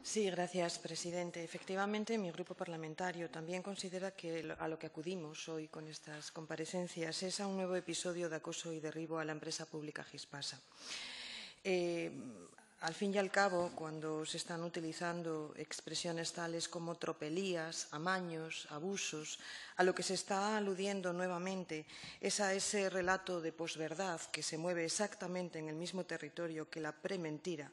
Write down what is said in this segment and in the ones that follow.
Sí, gracias, presidente. Efectivamente, mi grupo parlamentario también considera que a lo que acudimos hoy con estas comparecencias es a un nuevo episodio de acoso y derribo a la empresa pública Gispasa. Al fin y al cabo, cuando se están utilizando expresiones tales como tropelías, amaños, abusos, a lo que se está aludiendo nuevamente es a ese relato de posverdad que se mueve exactamente en el mismo territorio que la prementira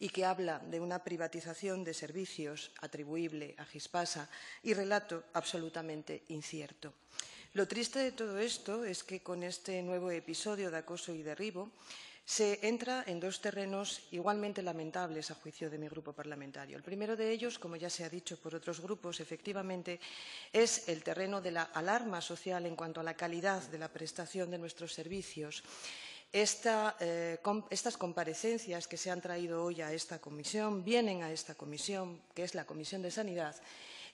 y que habla de una privatización de servicios atribuible a Gispasa y relato absolutamente incierto. Lo triste de todo esto es que con este nuevo episodio de acoso y derribo se entra en dos terrenos igualmente lamentables a juicio de mi grupo parlamentario. El primero de ellos, como ya se ha dicho por otros grupos, efectivamente, es el terreno de la alarma social en cuanto a la calidad de la prestación de nuestros servicios. Estas comparecencias que se han traído hoy a esta comisión vienen a esta comisión, que es la Comisión de Sanidad,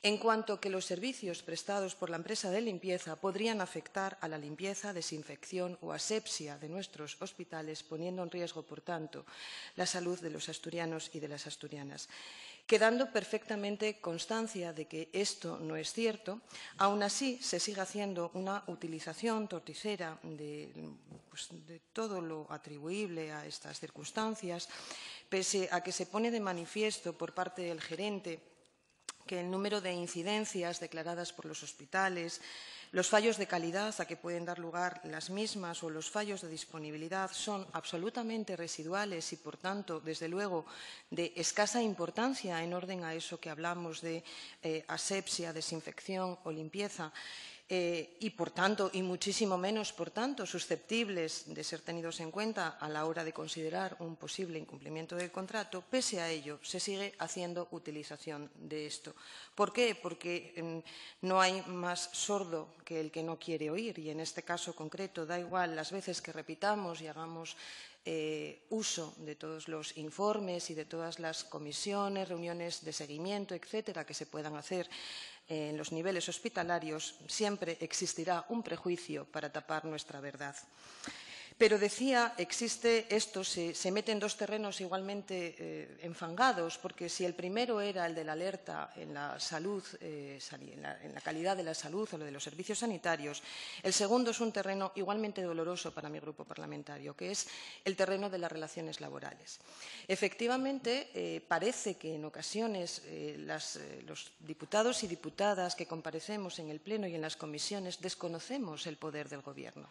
en cuanto que los servicios prestados por la empresa de limpieza podrían afectar a la limpieza, desinfección o asepsia de nuestros hospitales, poniendo en riesgo, por tanto, la salud de los asturianos y de las asturianas. Quedando perfectamente constancia de que esto no es cierto, aún así se sigue haciendo una utilización torticera de todo lo atribuible a estas circunstancias, pese a que se pone de manifiesto por parte del gerente que el número de incidencias declaradas por los hospitales, los fallos de calidad a que pueden dar lugar las mismas o los fallos de disponibilidad son absolutamente residuales y, por tanto, desde luego, de escasa importancia en orden a eso que hablamos de asepsia, desinfección o limpieza. Y, por tanto, y muchísimo menos, por tanto, susceptibles de ser tenidos en cuenta a la hora de considerar un posible incumplimiento del contrato, pese a ello, se sigue haciendo utilización de esto. ¿Por qué? Porque no hay más sordo que el que no quiere oír, y en este caso concreto da igual las veces que repitamos y hagamos uso de todos los informes y de todas las comisiones, reuniones de seguimiento, etcétera, que se puedan hacer en los niveles hospitalarios, siempre existirá un prejuicio para tapar nuestra verdad. Pero decía, esto se mete en dos terrenos igualmente enfangados, porque si el primero era el de la alerta en la salud, en la calidad de la salud o de los servicios sanitarios, el segundo es un terreno igualmente doloroso para mi grupo parlamentario, que es el terreno de las relaciones laborales. Efectivamente, parece que en ocasiones los diputados y diputadas que comparecemos en el Pleno y en las comisiones desconocemos el poder del Gobierno.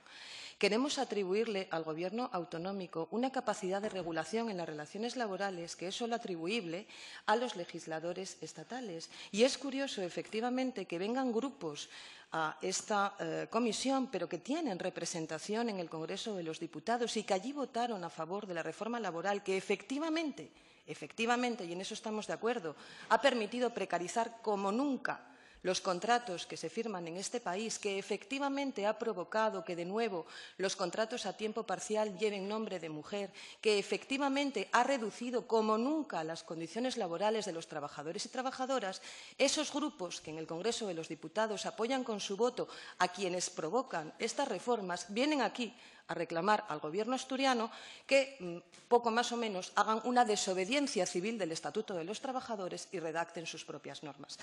Queremos atribuirle al Gobierno autonómico una capacidad de regulación en las relaciones laborales que es solo atribuible a los legisladores estatales. Y es curioso, efectivamente, que vengan grupos a esta comisión, pero que tienen representación en el Congreso de los Diputados y que allí votaron a favor de la reforma laboral que efectivamente, y en eso estamos de acuerdo, ha permitido precarizar como nunca los contratos que se firman en este país, que efectivamente ha provocado que, de nuevo, los contratos a tiempo parcial lleven nombre de mujer, que efectivamente ha reducido como nunca las condiciones laborales de los trabajadores y trabajadoras, esos grupos que en el Congreso de los Diputados apoyan con su voto a quienes provocan estas reformas, vienen aquí a reclamar al Gobierno asturiano que, poco más o menos, hagan una desobediencia civil del Estatuto de los Trabajadores y redacten sus propias normas.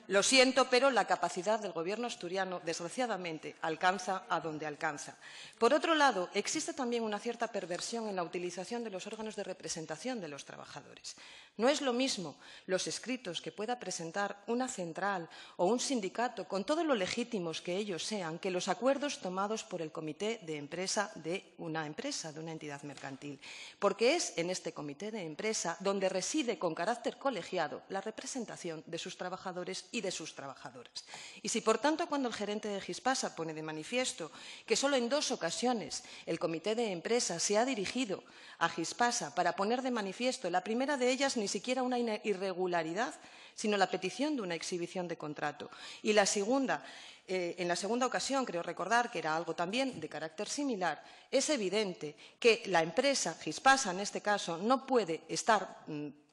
Lo siento, pero la capacidad del Gobierno asturiano, desgraciadamente, alcanza a donde alcanza. Por otro lado, existe también una cierta perversión en la utilización de los órganos de representación de los trabajadores. No es lo mismo los escritos que pueda presentar una central o un sindicato, con todo lo legítimos que ellos sean, que los acuerdos tomados por el comité de empresa de una empresa, de una entidad mercantil. Porque es en este comité de empresa donde reside con carácter colegiado la representación de sus trabajadores y de sus trabajadoras. Y si, por tanto, cuando el gerente de Gispasa pone de manifiesto que solo en 2 ocasiones el comité de empresa se ha dirigido a Gispasa para poner de manifiesto, la primera de ellas ni siquiera una irregularidad, sino la petición de una exhibición de contrato, y la segunda, en la segunda ocasión, creo recordar que era algo también de carácter similar, es evidente que la empresa, Gispasa en este caso, no puede estar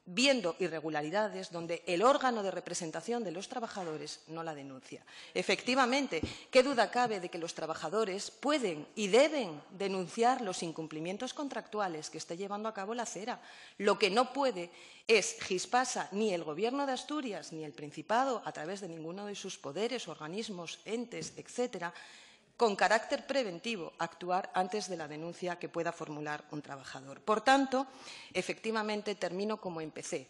viendo irregularidades donde el órgano de representación de los trabajadores no la denuncia. Efectivamente, ¿qué duda cabe de que los trabajadores pueden y deben denunciar los incumplimientos contractuales que esté llevando a cabo la CERA? Lo que no puede es Gispasa, ni el Gobierno de Asturias, ni el Principado, a través de ninguno de sus poderes, organismos, entes, etcétera, con carácter preventivo, actuar antes de la denuncia que pueda formular un trabajador. Por tanto, efectivamente, termino como empecé.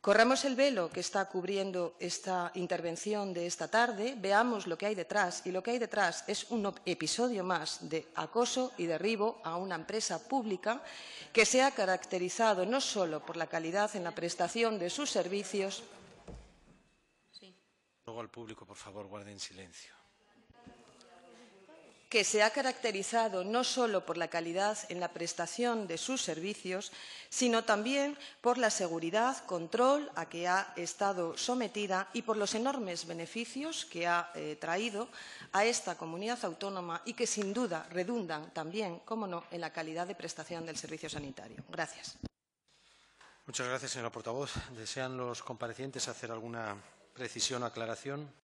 Corramos el velo que está cubriendo esta intervención de esta tarde, veamos lo que hay detrás, y lo que hay detrás es un episodio más de acoso y derribo a una empresa pública que se ha caracterizado no solo por la calidad en la prestación de sus servicios. Luego al público, por favor, guarden silencio. Que se ha caracterizado no solo por la calidad en la prestación de sus servicios, sino también por la seguridad, control a que ha estado sometida y por los enormes beneficios que ha traído a esta comunidad autónoma y que, sin duda, redundan también, cómo no, en la calidad de prestación del servicio sanitario. Gracias. Muchas gracias, señora portavoz. ¿Desean los comparecientes hacer alguna precisión o aclaración?